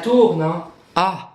tourne, hein. Ah.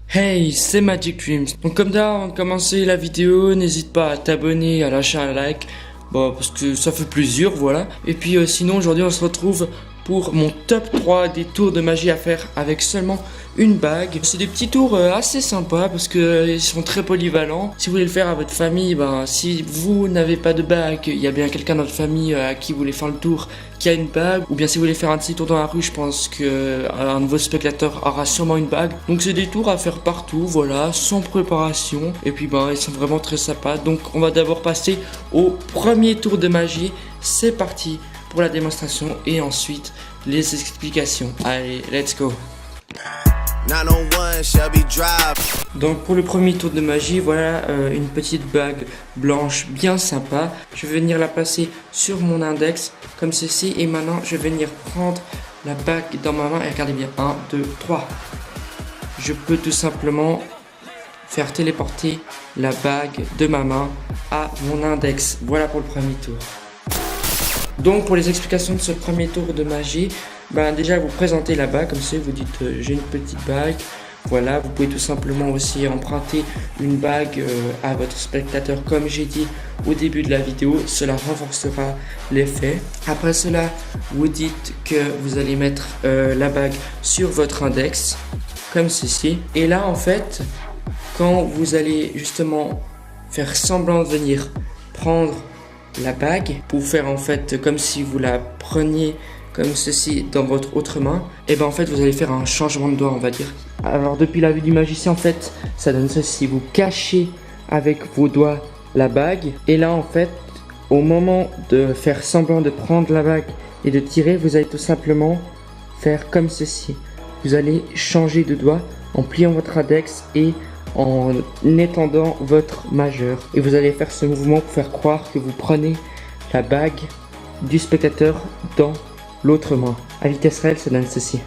Hey, c'est Magic Dreams. Donc comme d'hab, avant de commencer la vidéo, n'hésite pas à t'abonner, à lâcher un like. Bon, parce que ça fait plaisir, voilà. Et puis sinon, aujourd'hui, on se retrouve pour mon top 3 des tours de magie à faire avec seulement une bague. C'est des petits tours assez sympas parce que ils sont très polyvalents. Si vous voulez le faire à votre famille, si vous n'avez pas de bague, il y a bien quelqu'un dans votre famille à qui vous voulez faire le tour qui a une bague. Ou bien si vous voulez faire un petit tour dans la rue, je pense que un de vos spectateurs aura sûrement une bague. Donc c'est des tours à faire partout, voilà, sans préparation. Et puis ils sont vraiment très sympas. Donc on va d'abord passer au premier tour de magie. C'est parti pour la démonstration et ensuite les explications. Allez, let's go. Donc pour le premier tour de magie, voilà une petite bague blanche bien sympa. Je vais venir la placer sur mon index comme ceci et maintenant je vais venir prendre la bague dans ma main et regardez bien, 1, 2, 3. Je peux tout simplement faire téléporter la bague de ma main à mon index. Voilà pour le premier tour. Donc pour les explications de ce premier tour de magie, déjà vous présentez la bague comme ça, vous dites j'ai une petite bague. Voilà, vous pouvez tout simplement aussi emprunter une bague à votre spectateur comme j'ai dit au début de la vidéo, cela renforcera l'effet. Après cela, vous dites que vous allez mettre la bague sur votre index comme ceci. Et là en fait, quand vous allez justement faire semblant de venir prendre la bague pour faire en fait comme si vous la preniez comme ceci dans votre autre main, et en fait vous allez faire un changement de doigt, on va dire. Alors depuis la vue du magicien en fait ça donne ceci, vous cachez avec vos doigts la bague et là en fait au moment de faire semblant de prendre la bague et de tirer, vous allez tout simplement faire comme ceci. Vous allez changer de doigt en pliant votre index et en étendant votre majeur et vous allez faire ce mouvement pour faire croire que vous prenez la bague du spectateur dans l'autre main. À vitesse réelle, ça donne ceci.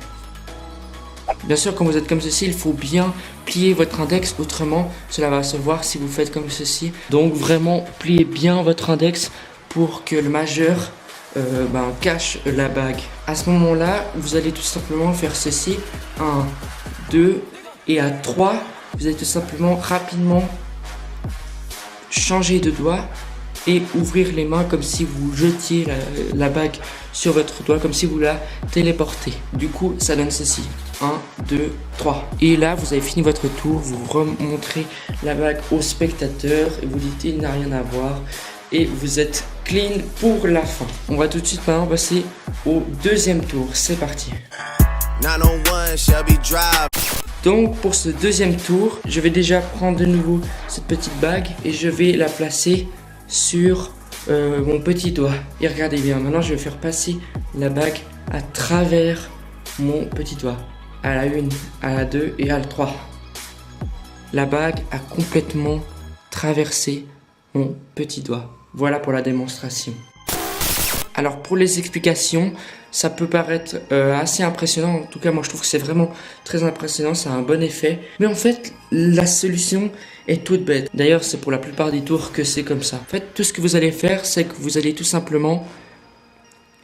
Bien sûr, quand vous êtes comme ceci, il faut bien plier votre index, autrement cela va se voir si vous faites comme ceci. Donc vraiment pliez bien votre index pour que le majeur cache la bague. À ce moment là, vous allez tout simplement faire ceci, 1, 2 et à 3. Vous allez tout simplement rapidement changer de doigt et ouvrir les mains comme si vous jetiez la bague sur votre doigt, comme si vous la téléportez. Du coup, ça donne ceci. 1, 2, 3. Et là, vous avez fini votre tour, vous remontrez la bague au spectateur et vous dites il n'a rien à voir. Et vous êtes clean pour la fin. On va tout de suite maintenant passer au deuxième tour. C'est parti. Donc pour ce deuxième tour, je vais déjà prendre de nouveau cette petite bague et je vais la placer sur mon petit doigt. Et regardez bien, maintenant je vais faire passer la bague à travers mon petit doigt. À la 1, à la 2 et à la 3. La bague a complètement traversé mon petit doigt. Voilà pour la démonstration. Alors pour les explications, ça peut paraître assez impressionnant. En tout cas, moi je trouve que c'est vraiment très impressionnant, ça a un bon effet. Mais en fait, la solution est toute bête. D'ailleurs, c'est pour la plupart des tours que c'est comme ça. En fait, tout ce que vous allez faire, c'est que vous allez tout simplement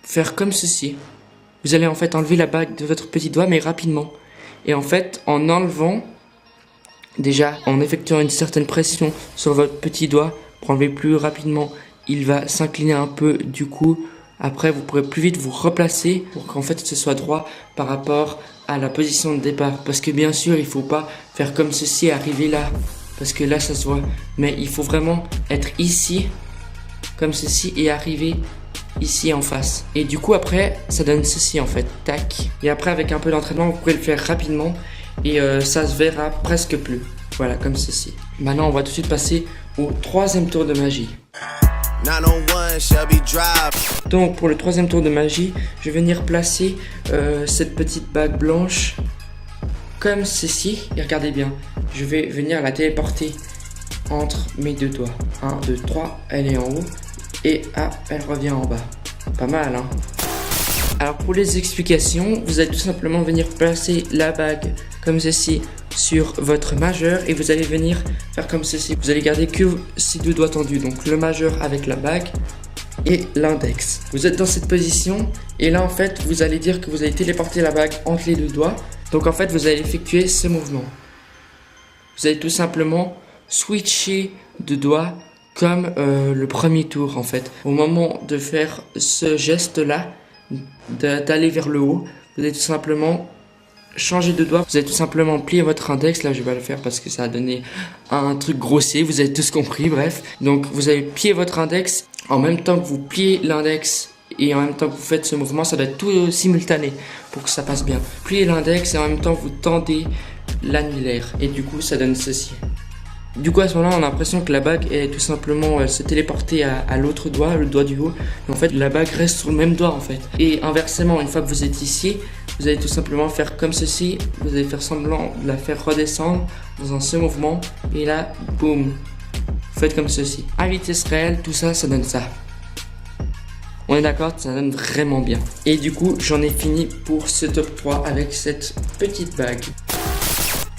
faire comme ceci. Vous allez en fait enlever la bague de votre petit doigt, mais rapidement. Et en fait, en enlevant, déjà en effectuant une certaine pression sur votre petit doigt, pour enlever plus rapidement, il va s'incliner un peu du coup. Après, vous pourrez plus vite vous replacer pour qu'en fait ce soit droit par rapport à la position de départ. Parce que bien sûr, il faut pas faire comme ceci et arriver là. Parce que là, ça se voit. Mais il faut vraiment être ici, comme ceci, et arriver ici en face. Et du coup, après, ça donne ceci en fait. Tac. Et après, avec un peu d'entraînement, vous pourrez le faire rapidement. Et ça se verra presque plus. Voilà, comme ceci. Maintenant, on va tout de suite passer au troisième tour de magie. Donc pour le troisième tour de magie, je vais venir placer cette petite bague blanche comme ceci. Et regardez bien, je vais venir la téléporter entre mes deux doigts. 1, 2, 3, elle est en haut et elle revient en bas. Pas mal, hein? Alors pour les explications, vous allez tout simplement venir placer la bague comme ceci sur votre majeur et vous allez venir faire comme ceci. Vous allez garder que ces deux doigts tendus, donc le majeur avec la bague et l'index. Vous êtes dans cette position et là en fait vous allez dire que vous allez téléporter la bague entre les deux doigts. Donc en fait vous allez effectuer ce mouvement. Vous allez tout simplement switcher de doigts comme le premier tour en fait. Au moment de faire ce geste là, d'aller vers le haut, vous allez tout simplement changer de doigt. Vous allez tout simplement plier votre index. Là je vais pas le faire parce que ça a donné un truc grossier, vous avez tous compris, bref. Donc vous allez plier votre index en même temps que vous pliez l'index et en même temps que vous faites ce mouvement. Ça doit être tout simultané pour que ça passe bien. Pliez l'index et en même temps vous tendez l'annulaire et du coup ça donne ceci. Du coup à ce moment-là on a l'impression que la bague est tout simplement se téléporter à l'autre doigt, le doigt du haut. Mais en fait la bague reste sur le même doigt en fait. Et inversement, une fois que vous êtes ici, vous allez tout simplement faire comme ceci. Vous allez faire semblant de la faire redescendre dans ce mouvement. Et là, boum, vous faites comme ceci. À vitesse réelle, tout ça, ça donne ça. On est d'accord, ça donne vraiment bien. Et du coup, j'en ai fini pour ce top 3 avec cette petite bague.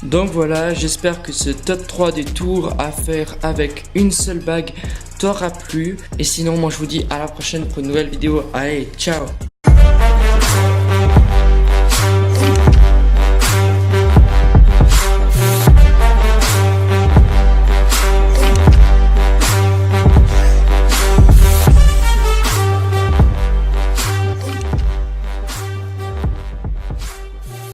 Donc voilà, j'espère que ce top 3 des tours à faire avec une seule bague t'aura plu. Et sinon, moi je vous dis à la prochaine pour une nouvelle vidéo. Allez, ciao!